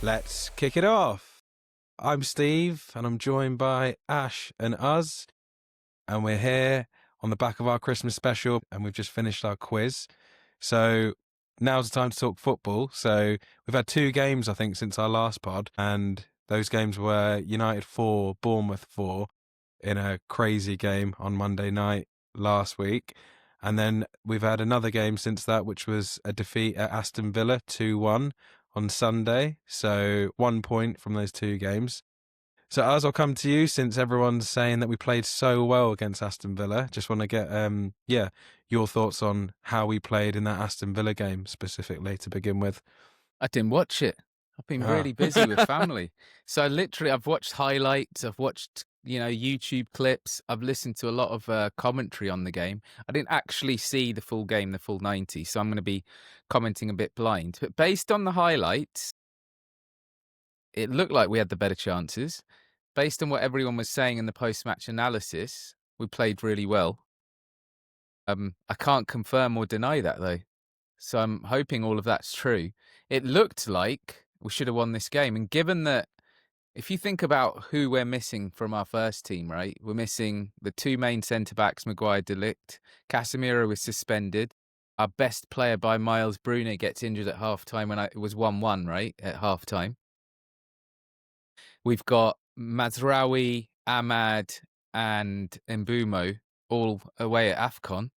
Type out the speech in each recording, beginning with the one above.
Let's kick it off. I'm Steve, and I'm joined by Ash and Uz, and we're here on the back of our Christmas special, and we've just finished our quiz. So now's the time to talk football. So we've had 2 games, I think, since our last pod, and those games were United 4, Bournemouth 4, in a crazy game on Monday night last week. And then we've had another game since that, which was a defeat at Aston Villa 2-1 on Sunday. So 1 point from those 2 games. So Az, I'll come to you since everyone's saying that we played so well against Aston Villa. Just want to get your thoughts on how we played in that Aston Villa game specifically to begin with. I didn't watch it. I've been really busy with family. So literally I've watched highlights, I've watched, YouTube clips. I've listened to a lot of commentary on the game. I didn't actually see the full game, the full 90, so I'm going to be commenting a bit blind. But based on the highlights, it looked like we had the better chances. Based on what everyone was saying in the post-match analysis, we played really well. I can't confirm or deny that, though. So I'm hoping all of that's true. It looked like we should have won this game. And given that, if you think about who we're missing from our first team, right? We're missing the 2 main centre-backs, Maguire, De Ligt. Casemiro was suspended. Our best player by miles, Bruno, gets injured at half-time when it was 1-1, right? At half-time. We've got Mazraoui, Ahmad, and Mbumo all away at AFCON.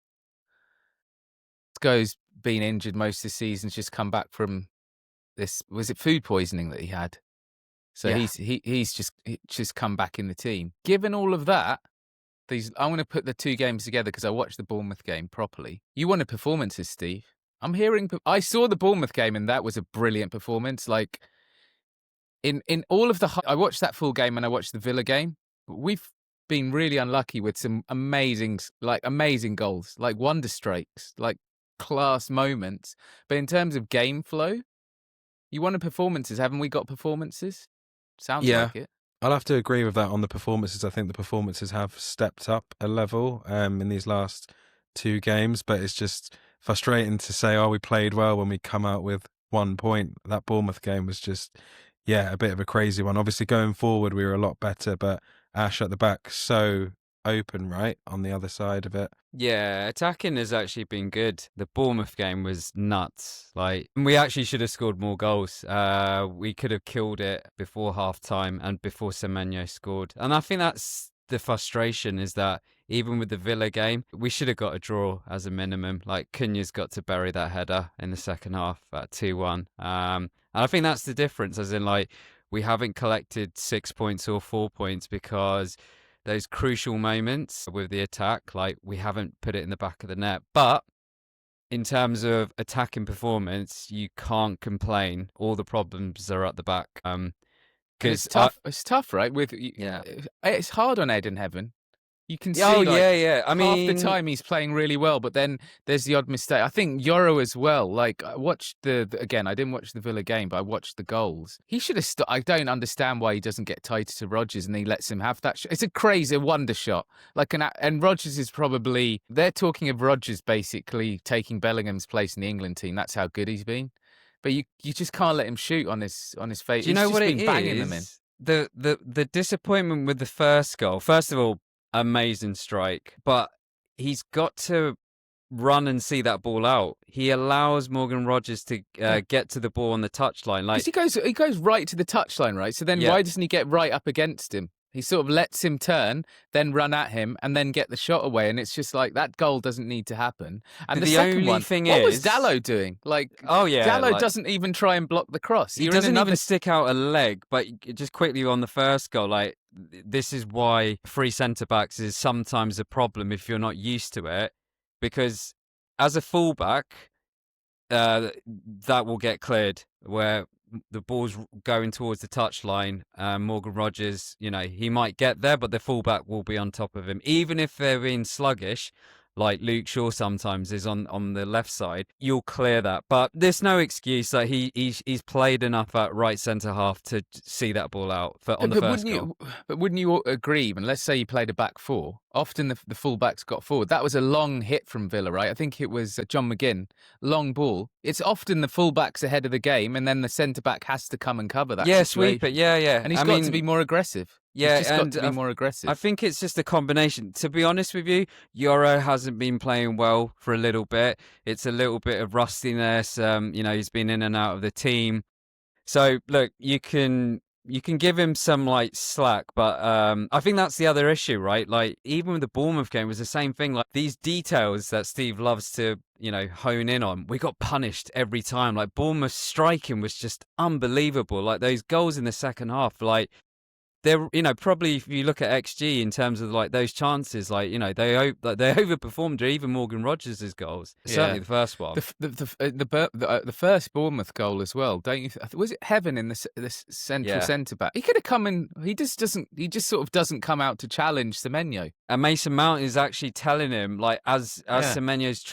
Sco's been injured most of the season, just come back from this, was it food poisoning that he had? So Yeah. he's just come back in the team. Given all of that, I'm going to put the 2 games together because I watched the Bournemouth game properly. You wanted performances, Steve. I saw the Bournemouth game and that was a brilliant performance. Like in all of I watched that full game and I watched the Villa game. We've been really unlucky with some amazing goals, like wonder strikes, like class moments. But in terms of game flow, you wanted performances. Haven't we got performances? Sounds like it. I'll have to agree with that on the performances. I think the performances have stepped up a level in these last 2 games, but it's just frustrating to say, we played well when we come out with 1 point. That Bournemouth game was just, a bit of a crazy one. Obviously, going forward, we were a lot better, but Ash at the back, so open, right, on the other side of it. Yeah, attacking has actually been good. The Bournemouth game was nuts. Like, we actually should have scored more goals. We could have killed it before half-time and before Semenyo scored. And I think that's the frustration, is that even with the Villa game, we should have got a draw as a minimum. Like, Cunha's got to bury that header in the second half at 2-1. And I think that's the difference, as in, like, we haven't collected 6 points or 4 points because those crucial moments with the attack, like, we haven't put it in the back of the net. But in terms of attacking performance, you can't complain. All the problems are at the back. It's tough. It's tough, right? It's hard on Ed in Heaven. You can see, I mean, half the time he's playing really well, but then there's the odd mistake. I think Yoro as well. Like, I watched again, I didn't watch the Villa game, but I watched the goals. He should have I don't understand why he doesn't get tighter to Rodgers and he lets him have that shot. It's a crazy wonder shot. And Rodgers is probably, they're talking of Rodgers basically taking Bellingham's place in the England team. That's how good he's been. But you just can't let him shoot on his face. Do you know what it is? The disappointment with the first goal. First of all, amazing strike, but he's got to run and see that ball out. He allows Morgan Rodgers to get to the ball on the touchline. Like, he goes right to the touchline, right? So then why doesn't he get right up against him? He sort of lets him turn, then run at him, and then get the shot away. And it's just like, that goal doesn't need to happen. And the second one, what was Dalot doing? Like, Dalot doesn't even try and block the cross. He doesn't even stick out a leg. But just quickly on the first goal, like, this is why 3 centre-backs is sometimes a problem if you're not used to it. Because as a fullback, that will get cleared, where the ball's going towards the touchline. Morgan Rodgers, he might get there, but the fullback will be on top of him. Even if they're being sluggish, like Luke Shaw sometimes is on the left side, you'll clear that. But there's no excuse. Like he's played enough at right centre half to see that ball out on the first goal. But wouldn't you agree? And let's say you played a back four. Often the fullbacks got forward. That was a long hit from Villa, right? I think it was John McGinn, long ball. It's often the fullbacks ahead of the game, and then the centre back has to come and cover that. Yeah, situation. sweep it. Yeah. And he's got to be more aggressive. Yeah, he's just got to be more aggressive. I think it's just a combination. To be honest with you, Euro hasn't been playing well for a little bit. It's a little bit of rustiness. He's been in and out of the team. So look, you can give him some like slack, but I think that's the other issue, right? Like even with the Bournemouth game, it was the same thing. Like these details that Steve loves to hone in on, we got punished every time. Like Bournemouth's striking was just unbelievable. Like those goals in the second half, like. They're, probably if you look at XG in terms of like those chances, like they overperformed even Morgan Rogers' goals. Yeah. Certainly the first one. The first Bournemouth goal as well. Don't you? Was it Heaven in the central centre back? He could have come in. He just doesn't. He just sort of doesn't come out to challenge Semenyo. And Mason Mount is actually telling him like as Semenyo's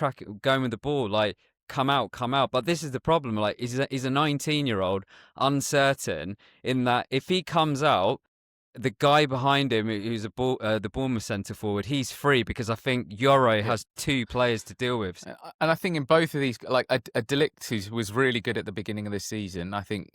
going with the ball, like. Come out. But this is the problem. Like, he's a 19-year-old, uncertain in that if he comes out, the guy behind him, who's the Bournemouth centre forward, he's free because I think Euro has two players to deal with. And I think in both of these, like a Delict who was really good at the beginning of the season, I think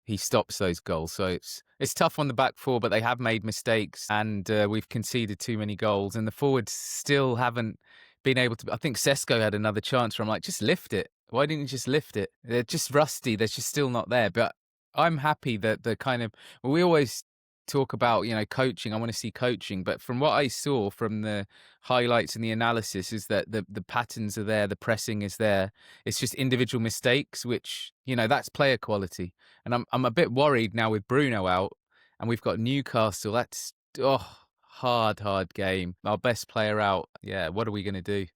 he stops those goals. So it's tough on the back four, but they have made mistakes and we've conceded too many goals. And the forwards still haven't been able to. I think Sesko had another chance where I'm like, just lift it. Why didn't you just lift it? They're just rusty. They're just still not there. But I'm happy that we always talk about, coaching. I want to see coaching. But from what I saw from the highlights and the analysis is that the patterns are there. The pressing is there. It's just individual mistakes, which, that's player quality. And I'm a bit worried now with Bruno out and we've got Newcastle. That's, hard game. Our best player out. Yeah, what are we going to do?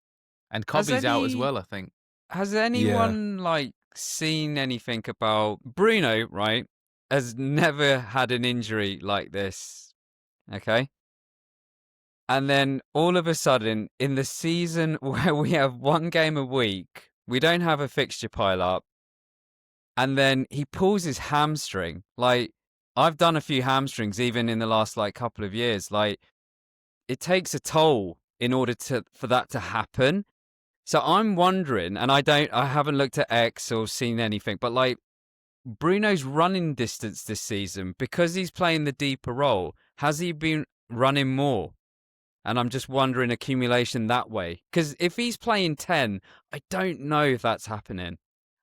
And Kobbie's out as well, I think. Has anyone seen anything about Bruno, right? Has never had an injury like this. Okay? And then all of a sudden, in the season where we have one game a week, we don't have a fixture pile up. And then he pulls his hamstring. Like, I've done a few hamstrings even in the last couple of years. Like, it takes a toll in order for that to happen. So I'm wondering, and I haven't looked at X or seen anything, but Bruno's running distance this season, because he's playing the deeper role, has he been running more? And I'm just wondering accumulation that way. Because if he's playing 10, I don't know if that's happening.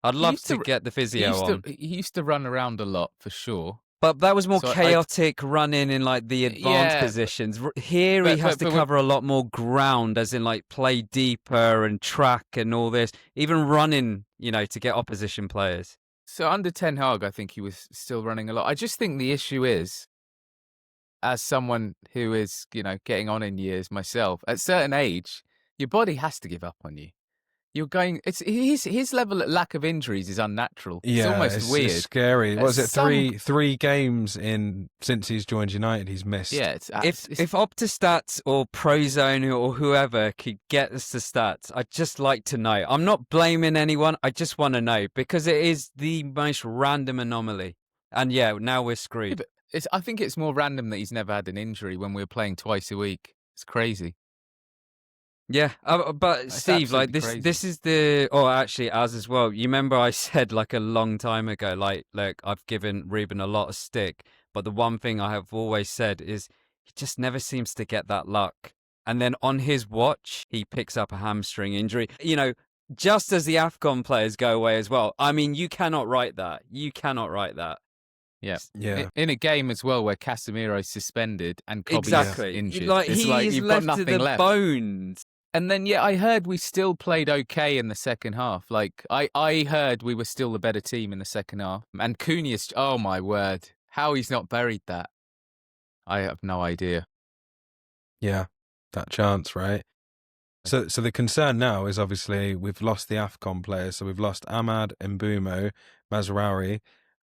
I'd love to get the physio on. He used to run around a lot, for sure. But that was more chaotic running in the advanced positions. Here he has to cover a lot more ground, as in play deeper and track and all this. Even running, to get opposition players. So under Ten Hag, I think he was still running a lot. I just think the issue is, as someone who is, getting on in years myself, at a certain age, your body has to give up on you. You're going. It's his level of lack of injuries is unnatural. Yeah, it's almost weird. It's scary. Was it three games since he's joined United? He's missed. Yeah. If Optastats or Prozone or whoever could get us the stats, I'd just like to know. I'm not blaming anyone. I just want to know because it is the most random anomaly. And yeah, now we're screwed. Yeah, I think it's more random that he's never had an injury when we're playing twice a week. It's crazy. Yeah, but it's Steve, this is actually as well. You remember I said a long time ago, look, I've given Ruben a lot of stick, but the one thing I have always said is he just never seems to get that luck. And then on his watch, he picks up a hamstring injury. Just as the AFCON players go away as well. I mean, you cannot write that. Yeah. In a game as well where Casemiro's suspended and Kobbie's injured. He's left to the bones. And then, I heard we still played okay in the second half. I heard we were still the better team in the second half. And Cunha's, oh my word, how he's not buried that, I have no idea. Yeah, that chance, right? So the concern now is obviously we've lost the AFCON players. So we've lost Ahmad, Mbeumo, Mazraoui,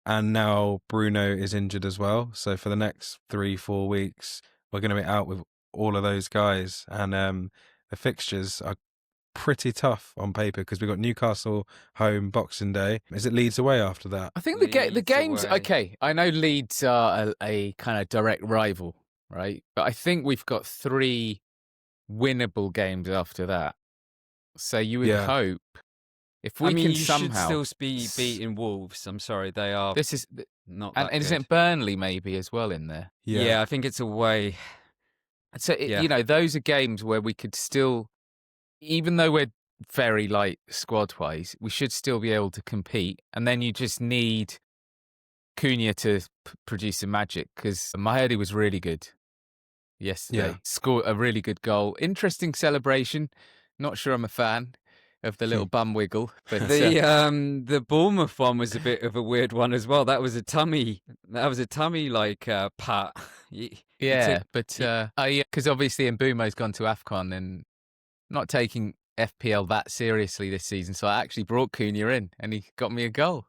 and now Bruno is injured as well. So for the next 3-4 weeks, we're going to be out with all of those guys. And the fixtures are pretty tough on paper because we've got Newcastle home Boxing Day. Is it Leeds away after that? I think the Leeds games. away. Okay, I know Leeds are a kind of direct rival, right? But I think we've got 3 winnable games after that. So you would Yeah. hope if we I mean, can you somehow should still be beating Wolves. I'm sorry, they are this is not and that isn't good. it Burnley maybe as well in there? Yeah, I think it's away. So Yeah. those are games where we could still, even though we're very light squad wise, we should still be able to compete. And then you just need Cunha to produce some magic because Mahdi was really good yesterday. Yeah. Scored a really good goal. Interesting celebration. Not sure I'm a fan of the little bum wiggle, but The Bournemouth one was a bit of a weird one as well. That was a tummy. Like pat. yeah, but because obviously Mbumo's gone to AFCON and not taking FPL that seriously this season, so I actually brought Cunha in and he got me a goal.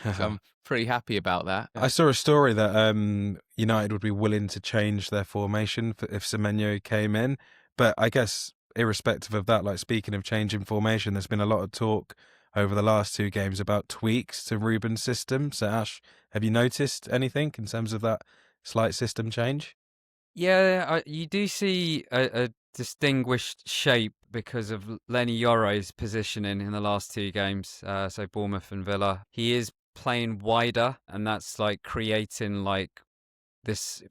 So I'm pretty happy about that. I saw a story that United would be willing to change their formation if Semenyo came in, but I guess irrespective of that, like speaking of changing formation, there's been a lot of talk over the last 2 games about tweaks to Ruben's system. So Ash, have you noticed anything in terms of that slight system change? Yeah, you do see a distinguished shape because of Lenny Yoro's positioning in the last 2 games. So Bournemouth and Villa, he is playing wider, and that's like creating like this,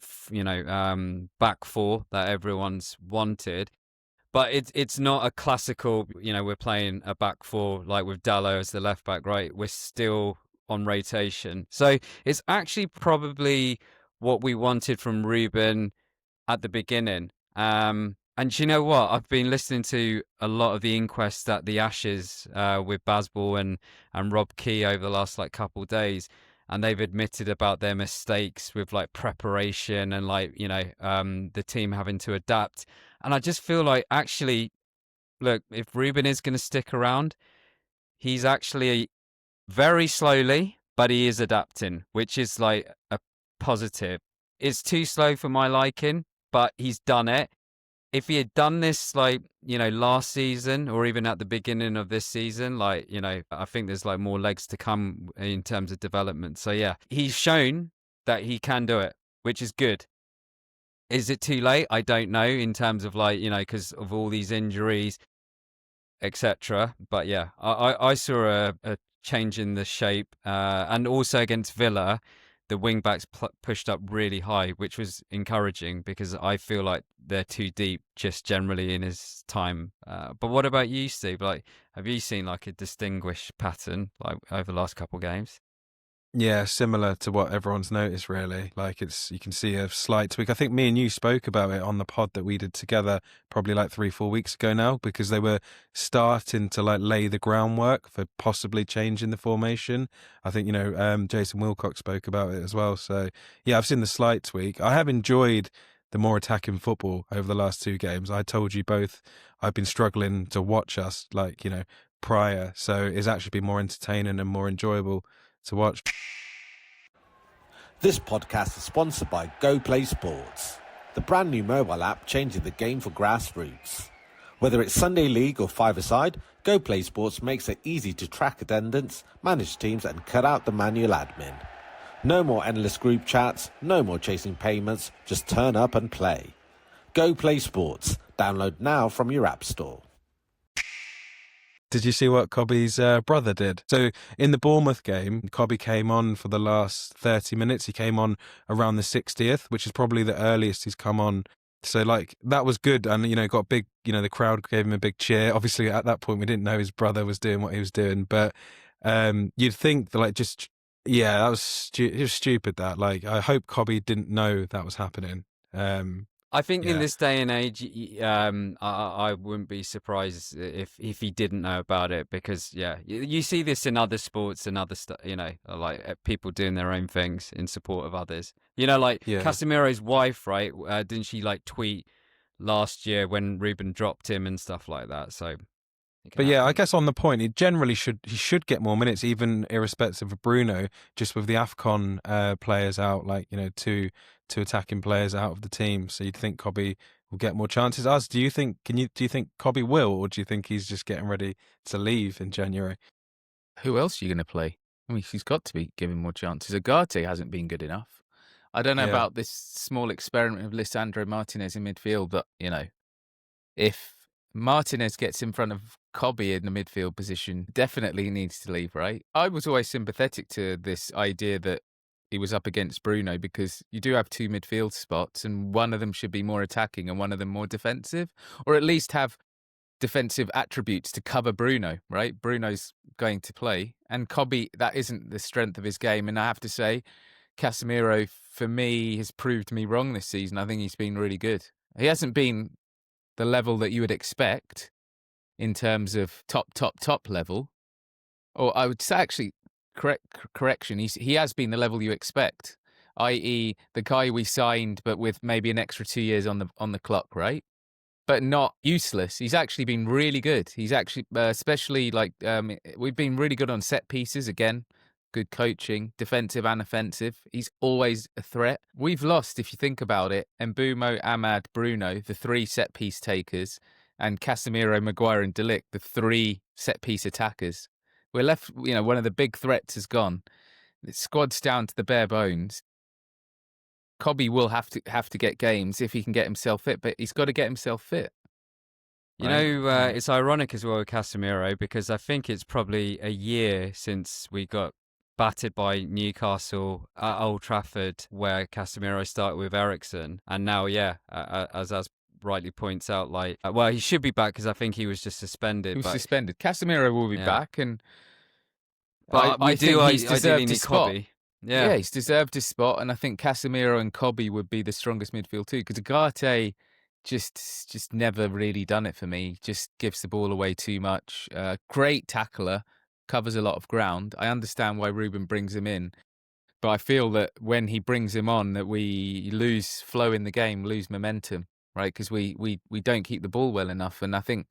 back 4 that everyone's wanted. But it's not a classical, we're playing a back 4 like with Dallo as the left back, right? We're still on rotation. So it's actually probably what we wanted from Ruben at the beginning. And do you know what? I've been listening to a lot of the inquests at the Ashes with Bazball and Rob Key over the last like couple of days, and they've admitted about their mistakes with like preparation and like the team having to adapt. And I just feel like actually, look, if Ruben is going to stick around, he's actually very slowly, but he is adapting, which is like a positive. It's too slow for my liking, but he's done it. If he had done this like, last season or even at the beginning of this season, like, I think there's like more legs to come in terms of development. So yeah, he's shown that he can do it, which is good. Is it too late? I don't know in terms of like, because of all these injuries, etc. But yeah, I saw a change in the shape, and also against Villa, the wing backs pushed up really high, which was encouraging because I feel like they're too deep just generally in his time. But what about you, Steve? Like, have you seen like a distinguished pattern like over the last couple of games? Yeah, similar to what everyone's noticed, really. Like you can see a slight tweak. I think me and you spoke about it on the pod that we did together probably like 3-4 weeks ago now, because they were starting to like lay the groundwork for possibly changing the formation. I think, Jason Wilcox spoke about it as well. So yeah, I've seen the slight tweak. I have enjoyed the more attacking football over the last 2 games. I told you both I've been struggling to watch us prior. So it's actually been more entertaining and more enjoyable to watch. This podcast is sponsored by Go Play Sports, the brand new mobile app changing the game for grassroots. Whether it's Sunday League or five-a-side, Go Play Sports makes it easy to track attendance, manage teams and cut out the manual admin. No more endless group chats, no more chasing payments, just turn up and play. Go Play Sports. Download now from your app store. Did you see what Kobbie's brother did? So in the Bournemouth game, Kobbie came on for the last 30 minutes. He came on around the 60th, which is probably the earliest he's come on. So that was good. And, got big, the crowd gave him a big cheer. Obviously at that point, we didn't know his brother was doing what he was doing. But you'd think that that was it was stupid that. I hope Kobbie didn't know that was happening. I think in Yeah. this day and age, I wouldn't be surprised if he didn't know about it, because you see this in other sports and other stuff, like people doing their own things in support of others. Casemiro's wife, right? Didn't she tweet last year when Ruben dropped him and stuff like that? So. But yeah, I guess on the point, he should get more minutes, even irrespective of Bruno, just with the AFCON players out, two attacking players out of the team. So you'd think Kobbie will get more chances. Us, do you think Kobbie will, or do you think he's just getting ready to leave in January? Who else are you going to play? I mean, he's got to be given more chances. Agate hasn't been good enough. I don't know Yeah. about this small experiment of Lisandro Martinez in midfield, but, if Martinez gets in front of Kobbie in the midfield position, definitely he needs to leave, right? I was always sympathetic to this idea that he was up against Bruno, because you do have two midfield spots and one of them should be more attacking and one of them more defensive, or at least have defensive attributes to cover Bruno, right? Bruno's going to play, and Kobbie, that isn't the strength of his game. And I have to say, Casemiro, for me, has proved me wrong this season. I think he's been really good. He hasn't been the level that you would expect in terms of top level. Or I would say, actually, correction, he has been the level you expect, i.e. the guy we signed, but with maybe an extra 2 years on the clock, right? But not useless. He's actually been really good. He's actually, especially we've been really good on set pieces. Again, good coaching, defensive and offensive. He's always a threat. We've lost, if you think about it, Mbeumo, Ahmad, Bruno, the three set piece takers, and Casemiro, Maguire, and De Ligt, the three set piece attackers. We're left, one of the big threats has gone. The squad's down to the bare bones. Kobbie will have to get games if he can get himself fit, but he's got to get himself fit. It's ironic as well with Casemiro, because I think it's probably a year since we got battered by Newcastle at Old Trafford, where Casemiro started with Eriksen, and now, as rightly points out, he should be back because I think he was just suspended. He was suspended. Casemiro will be back, but I think he's deserved his spot. Kobbie. Yeah, he's deserved his spot, and I think Casemiro and Kobbie would be the strongest midfield too, because Agate just never really done it for me. Just gives the ball away too much. Great tackler, covers a lot of ground. I understand why Ruben brings him in, but I feel that when he brings him on, that we lose flow in the game, lose momentum, right? Because we don't keep the ball well enough, and I think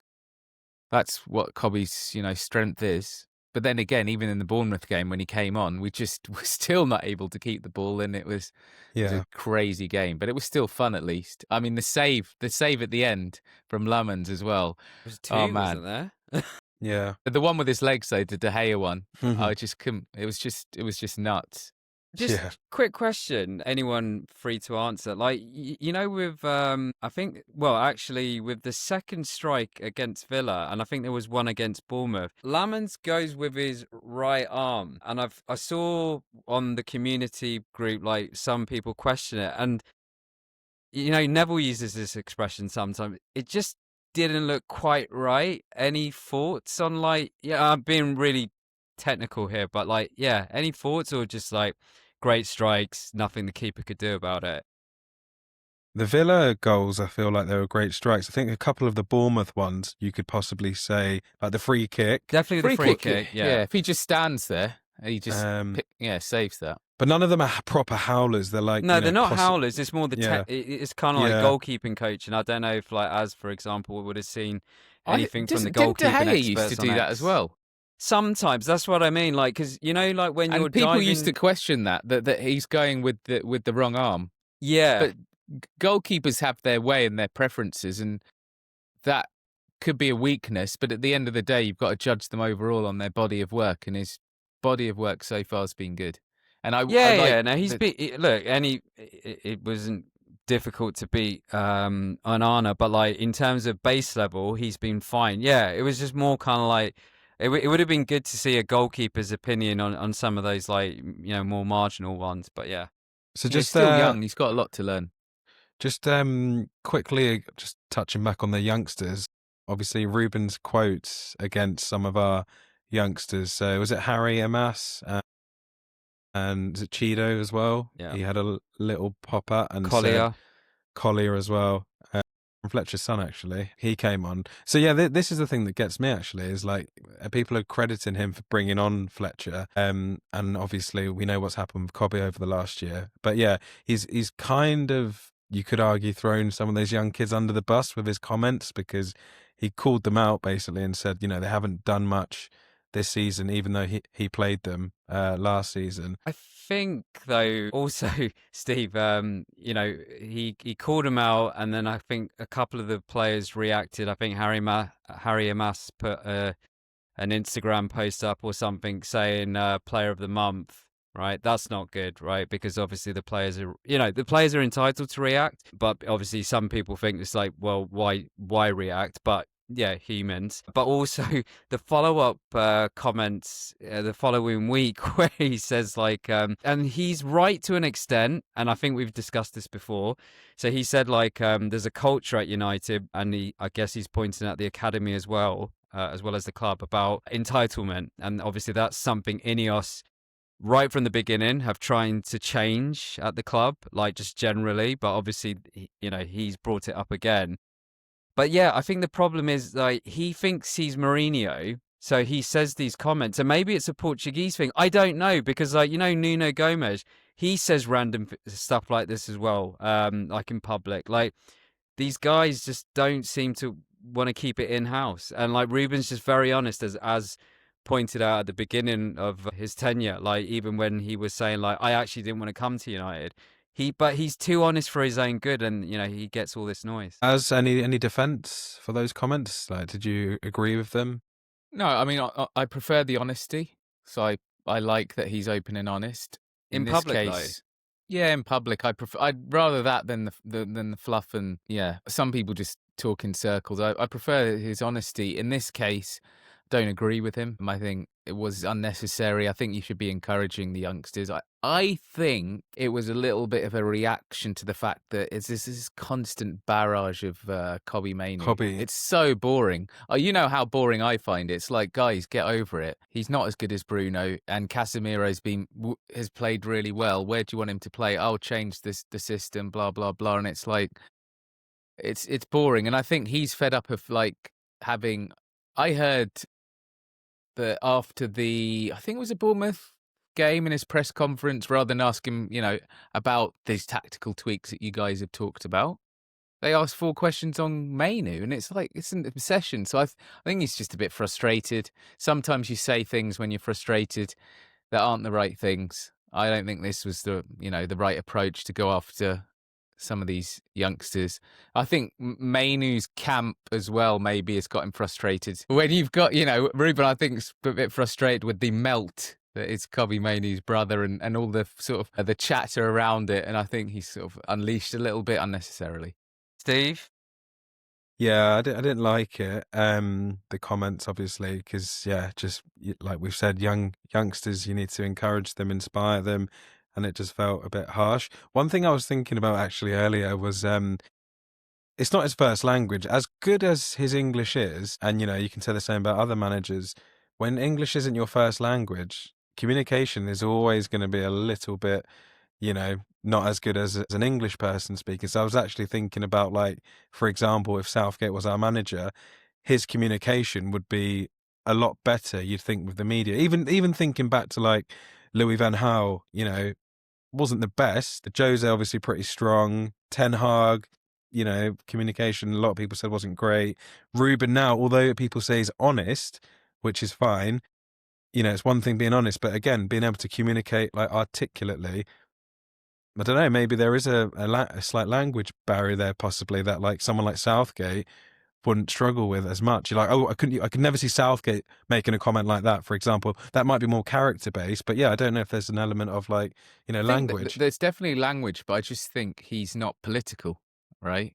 that's what Kobbie's strength is. But then again, even in the Bournemouth game when he came on, we just were still not able to keep the ball, and it was a crazy game. But it was still fun, at least. I mean, the save at the end from Lamans as well. It was two, oh man, wasn't there? Yeah, the one with his legs, though, the De Gea one. Mhm. I just couldn't. It was just nuts. Just quick question, anyone free to answer. With I think, actually, with the second strike against Villa, and I think there was one against Bournemouth, Lamans goes with his right arm, and I saw on the community group some people question it, and Neville uses this expression sometimes. It just didn't look quite right. Any thoughts on I'm being really technical here, but any thoughts, or just great strikes, nothing the keeper could do about it? The Villa goals, I feel like they were great strikes. I think a couple of the Bournemouth ones, you could possibly say, like the free kick. Definitely the free kick. Yeah, if he just stands there, he just saves that. But none of them are proper howlers. They're they're not howlers. It's more it's kind of like goalkeeping coach, and I don't know if Az, for example, would have seen anything from the goalkeeping De Gea experts used to do on that X. as well. Sometimes that's what I mean, because when you're people diving... used to question that he's going with the wrong arm. Yeah, but goalkeepers have their way and their preferences, and that could be a weakness. But at the end of the day, you've got to judge them overall on their body of work, and his body of work so far has been good. And it wasn't difficult to beat Onana, but in terms of base level, he's been fine. Yeah, it was just more kind of it would have been good to see a goalkeeper's opinion on some of those more marginal ones. But yeah, so he's still young. He's got a lot to learn. Just quickly, just touching back on the youngsters. Obviously, Ruben's quotes against some of our youngsters. So was it Harry Amas and is it Cheeto as well? Yeah, he had a little pop at, and Collier as well. Fletcher's son, actually, he came on. So yeah, this is the thing that gets me, actually, is people are crediting him for bringing on Fletcher, and obviously we know what's happened with Kobbie over the last year. But yeah, he's kind of, you could argue, thrown some of those young kids under the bus with his comments, because he called them out basically and said, they haven't done much this season, even though he played them last season. I think though also Steve, he called him out, and then I think a couple of the players reacted. I think Harry Amas put an Instagram post up or something saying player of the month. Right, that's not good, right? Because obviously the players are entitled to react, but obviously some people think it's like, well, why react? But yeah, humans. But also the follow-up comments the following week where he says like, and he's right to an extent, and I think we've discussed this before. So he said like, there's a culture at United, and I guess he's pointing at the academy as well as the club, about entitlement, and obviously that's something Ineos right from the beginning have trying to change at the club, like just generally, but obviously, he's brought it up again. But yeah, I think the problem is like he thinks he's Mourinho, so he says these comments, and maybe it's a Portuguese thing. I don't know, because like, Nuno Gomes, he says random stuff like this as well, like in public. Like these guys just don't seem to want to keep it in house, and like Ruben's just very honest, as pointed out at the beginning of his tenure, like even when he was saying like, I actually didn't want to come to United, but he's too honest for his own good, and he gets all this noise. As any defense for those comments? Like, did you agree with them? No, I mean, I prefer the honesty, so I like that he's open and honest. In this public, case, yeah, in public, I'd rather that than the fluff, and yeah, some people just talk in circles. I prefer his honesty. In this case, don't agree with him. I think it was unnecessary. I think you should be encouraging the youngsters. I think it was a little bit of a reaction to the fact that it's this constant barrage of Kobbie Mainoo. Kobbie. It's so boring. You know how boring I find it. It's like, guys, get over it. He's not as good as Bruno, and Casemiro's has played really well. Where do you want him to play? I'll change the system, blah blah blah. And it's like, it's boring. And I think he's fed up of like having. I heard that after I think it was a Bournemouth game, in his press conference, rather than ask him, about these tactical tweaks that you guys have talked about, they asked 4 questions on Mainoo, and it's like, it's an obsession. So I think he's just a bit frustrated. Sometimes you say things when you're frustrated that aren't the right things. I don't think this was the right approach to go after some of these youngsters. I think Mainoo's camp as well maybe has got him frustrated. When you've got, Ruben, I think, is a bit frustrated with the melt that is Kobbie Mainoo's brother, and all the sort of the chatter around it, and I think he's sort of unleashed a little bit unnecessarily. Steve? Yeah, I didn't like it. The comments, obviously, because just like we've said, youngsters, you need to encourage them, inspire them, and it just felt a bit harsh. One thing I was thinking about actually earlier was it's not his first language. As good as his English is, and you can say the same about other managers, when English isn't your first language, communication is always going to be a little bit, not as good as an English person speaking. So I was actually thinking about, like, for example, if Southgate was our manager, his communication would be a lot better, you'd think, with the media. Even thinking back to like Louis van Gaal, wasn't the best. Jose obviously pretty strong. Ten Hag, communication, a lot of people said wasn't great. Ruben now, although people say he's honest, which is fine, it's one thing being honest, but again, being able to communicate like articulately, I don't know, maybe there is a slight language barrier there, possibly, that like someone like Southgate wouldn't struggle with as much. You're like, I could never see Southgate making a comment like that, for example. That might be more character based, but yeah, I don't know if there's an element of like, language. There's definitely language, but I just think he's not political, right?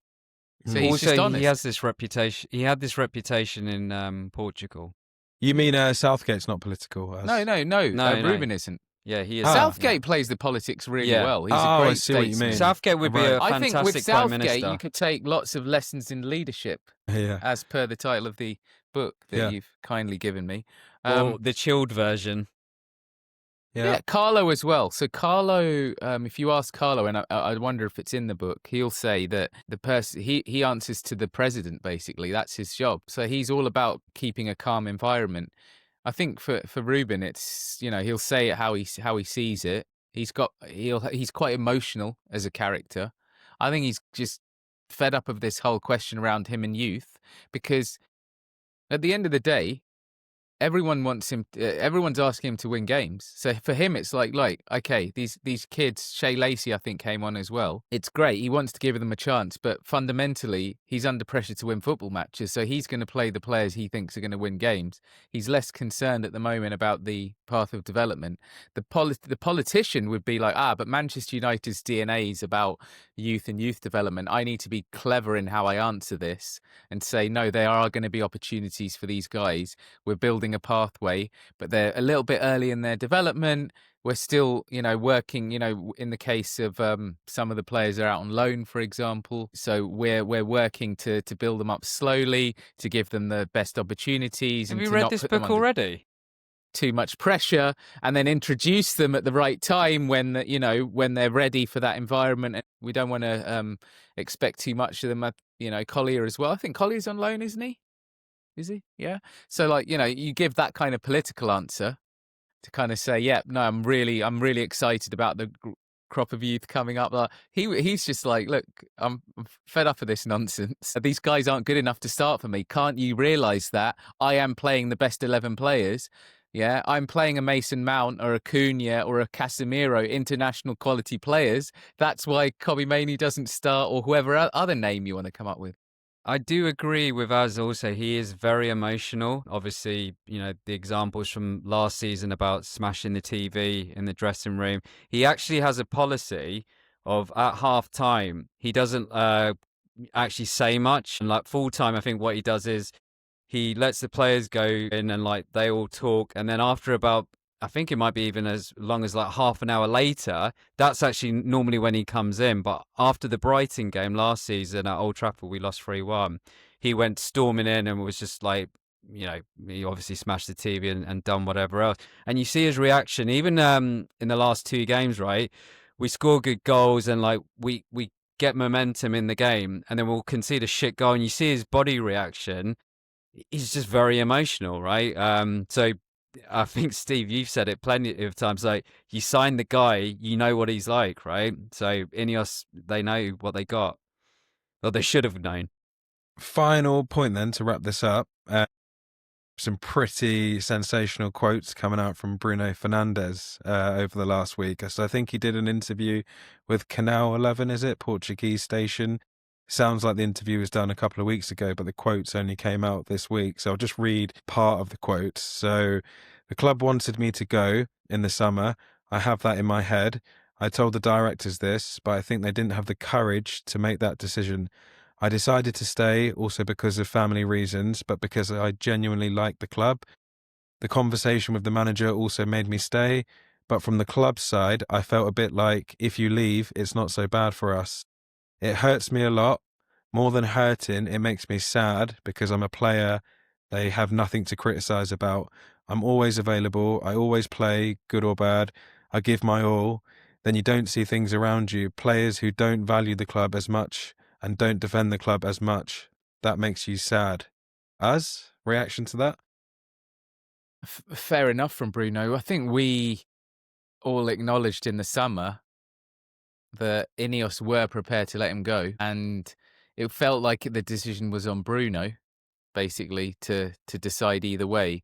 So he's also, just honest. he has this reputation. He had this reputation in Portugal. You mean Southgate's not political? No. Ruben isn't. Yeah, he is. Southgate plays the politics really well. He's a great I see what you mean. Southgate would be a fantastic I think with Southgate, Prime Minister. you could take lots of lessons in leadership, as per the title of the book that you've kindly given me. Or the chilled version. Yeah, Carlo as well. So Carlo, if you ask Carlo, and I wonder if it's in the book, he'll say that the person he answers to the president, basically. That's his job. So he's all about keeping a calm environment. I think for Ruben, it's he'll say it how he sees it. He's quite emotional as a character. I think he's just fed up of this whole question around him and youth, because at the end of the day, everyone wants him. Everyone's asking him to win games. So for him, it's like okay, these kids. Shea Lacey, I think, came on as well. It's great. He wants to give them a chance, but fundamentally, he's under pressure to win football matches. So he's going to play the players he thinks are going to win games. He's less concerned at the moment about the path of development. The politician would be like, but Manchester United's DNA is about youth and youth development. I need to be clever in how I answer this and say, no, there are going to be opportunities for these guys. We're building a pathway, but they're a little bit early in their development. We're still, working, in the case of some of the players are out on loan, for example. So we're working to build them up slowly, to give them the best opportunities. Have and you to read not this put them book under already? too much pressure, and then introduce them at the right time when they're ready for that environment. And we don't want to expect too much of them. Collier as well. I think Collier's on loan, isn't he? Is he? Yeah. So you give that kind of political answer to kind of say, yeah, no, I'm really excited about the crop of youth coming up. He's just like, look, I'm fed up of this nonsense. These guys aren't good enough to start for me. Can't you realise that I am playing the best 11 players? Yeah, I'm playing a Mason Mount or a Cunha or a Casemiro, international quality players. That's why Kobbie Mainoo doesn't start, or whoever other name you want to come up with. I do agree with Az also. He is very emotional. Obviously, the examples from last season about smashing the TV in the dressing room. He actually has a policy of at half time, he doesn't actually say much. And like full time, I think what he does is he lets the players go in and like they all talk. And then after about, I think it might be even as long as like half an hour later, that's actually normally when he comes in. But after the Brighton game last season at Old Trafford, we lost 3-1. He went storming in and was just like, he obviously smashed the TV and done whatever else. And you see his reaction, even in the last 2 games, right? We score good goals and like we get momentum in the game, and then we'll concede a shit goal. And you see his body reaction. He's just very emotional, right? So I think, Steve, you've said it plenty of times. Like, you sign the guy, you know what he's like, right? So Ineos, they know what they got. Well, they should have known. Final point then to wrap this up. Some pretty sensational quotes coming out from Bruno Fernandes over the last week. So I think he did an interview with Canal 11, is it? Portuguese station. Sounds like the interview was done a couple of weeks ago, but the quotes only came out this week. So I'll just read part of the quotes. So, the club wanted me to go in the summer. I have that in my head. I told the directors this, but I think they didn't have the courage to make that decision. I decided to stay also because of family reasons, but because I genuinely like the club. The conversation with the manager also made me stay, but from the club's side, I felt a bit like, if you leave, it's not so bad for us. It hurts me a lot. More than hurting, it makes me sad because I'm a player they have nothing to criticise about. I'm always available. I always play, good or bad. I give my all. Then you don't see things around you, players who don't value the club as much and don't defend the club as much. That makes you sad. Az, reaction to that? Fair enough from Bruno. I think we all acknowledged in the summer that Ineos were prepared to let him go, and it felt like the decision was on Bruno, basically, to decide either way.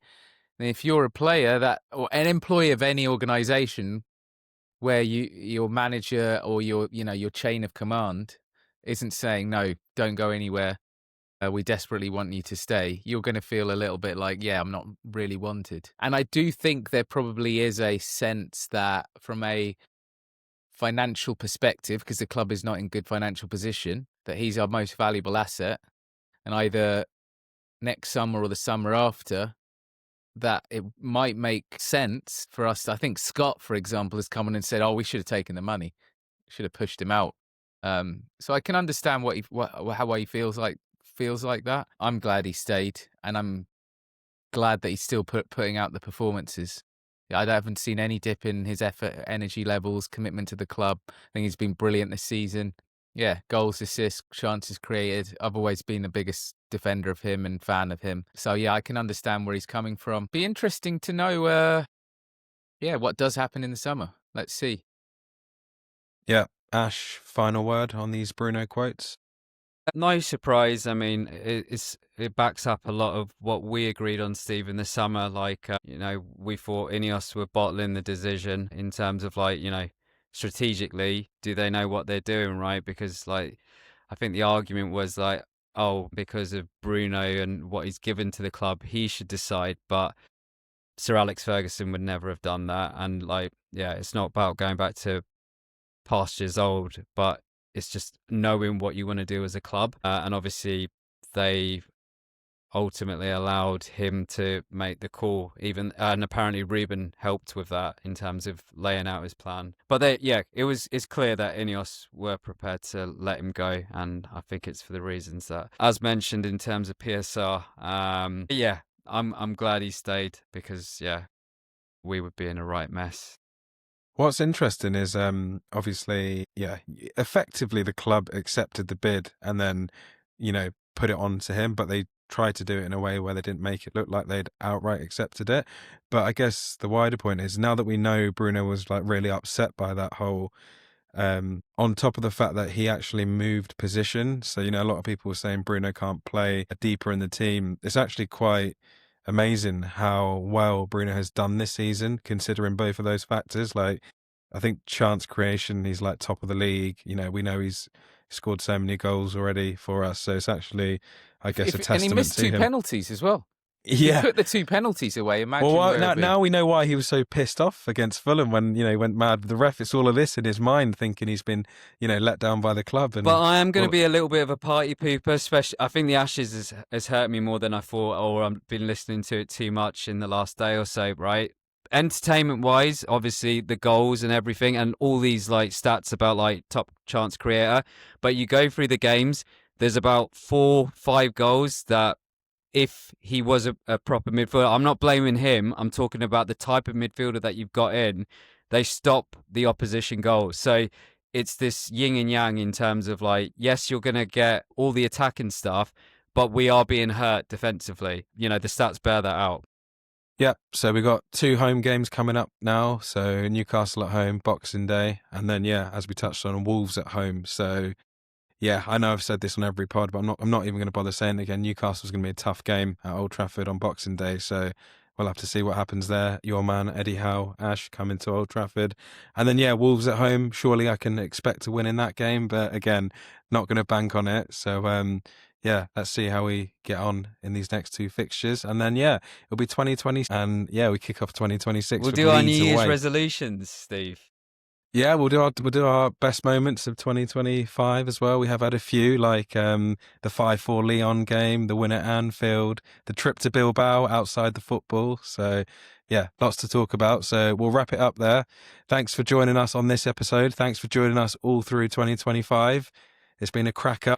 And if you're a player or an employee of any organisation where your manager or your chain of command isn't saying, no, don't go anywhere, we desperately want you to stay, you're going to feel a little bit like, yeah, I'm not really wanted. And I do think there probably is a sense that from a financial perspective, because the club is not in good financial position, that he's our most valuable asset, and either next summer or the summer after, that it might make sense for us. I think Scott, for example, has come on and said, oh, we should have taken the money, should have pushed him out. So I can understand how he feels like that. I'm glad he stayed, and I'm glad that he's still putting out the performances. I haven't seen any dip in his effort, energy levels, commitment to the club. I think he's been brilliant this season. Yeah, goals, assists, chances created. I've always been the biggest defender of him and fan of him. So yeah, I can understand where he's coming from. Be interesting to know, what does happen in the summer. Let's see. Yeah, Ash, final word on these Bruno quotes? No surprise. I mean, it backs up a lot of what we agreed on, Steve, in the summer. Like, we thought Ineos were bottling the decision in terms of like, strategically, do they know what they're doing, right? Because like, I think the argument was like, oh, because of Bruno and what he's given to the club, he should decide. But Sir Alex Ferguson would never have done that. And like, yeah, it's not about going back to pastures old, but it's just knowing what you want to do as a club. And obviously, they ultimately allowed him to make the call, and apparently Ruben helped with that in terms of laying out his plan. But it's clear that Ineos were prepared to let him go, and I think it's for the reasons that, as mentioned in terms of PSR. I'm glad he stayed because we would be in a right mess. What's interesting is, obviously, effectively the club accepted the bid and then, put it on to him, but they tried to do it in a way where they didn't make it look like they'd outright accepted it. But I guess the wider point is, now that we know Bruno was like really upset by that whole, on top of the fact that he actually moved position. So, a lot of people were saying Bruno can't play deeper in the team. It's actually quite amazing how well Bruno has done this season, considering both of those factors. Like, I think chance creation, he's like top of the league. We know he's scored so many goals already for us. So it's actually, I guess, a testament to him. And he missed two penalties as well. Yeah. He put the 2 penalties away. Imagine. Well, now we know why he was so pissed off against Fulham when, he went mad with the ref. It's all of this in his mind, thinking he's been, let down by the club. But I am going to be a little bit of a party pooper, especially. I think the Ashes has hurt me more than I thought, or I've been listening to it too much in the last day or so, right? Entertainment-wise, obviously, the goals and everything, and all these like stats about like top chance creator. But you go through the games, there's about 4-5 goals that, if he was a proper midfielder, I'm not blaming him. I'm talking about the type of midfielder that you've got in. They stop the opposition goals. So it's this yin and yang in terms of like, yes, you're going to get all the attacking stuff, but we are being hurt defensively. The stats bear that out. Yeah, so we got 2 home games coming up now. So Newcastle at home, Boxing Day, and then as we touched on, Wolves at home. So yeah, I know I've said this on every pod, but I'm not even going to bother saying it again. Newcastle's going to be a tough game at Old Trafford on Boxing Day, so we'll have to see what happens there. Your man Eddie Howe, Ash, coming to Old Trafford, and then Wolves at home. Surely I can expect to win in that game, but again, not going to bank on it. So let's see how we get on in these next 2 fixtures. And then, it'll be 2020. And we kick off 2026. We'll do our New Year's resolutions, Steve. Yeah, we'll do our best moments of 2025 as well. We have had a few, like the 5-4 Lyon game, the win at Anfield, the trip to Bilbao outside the football. So, lots to talk about. So we'll wrap it up there. Thanks for joining us on this episode. Thanks for joining us all through 2025. It's been a cracker.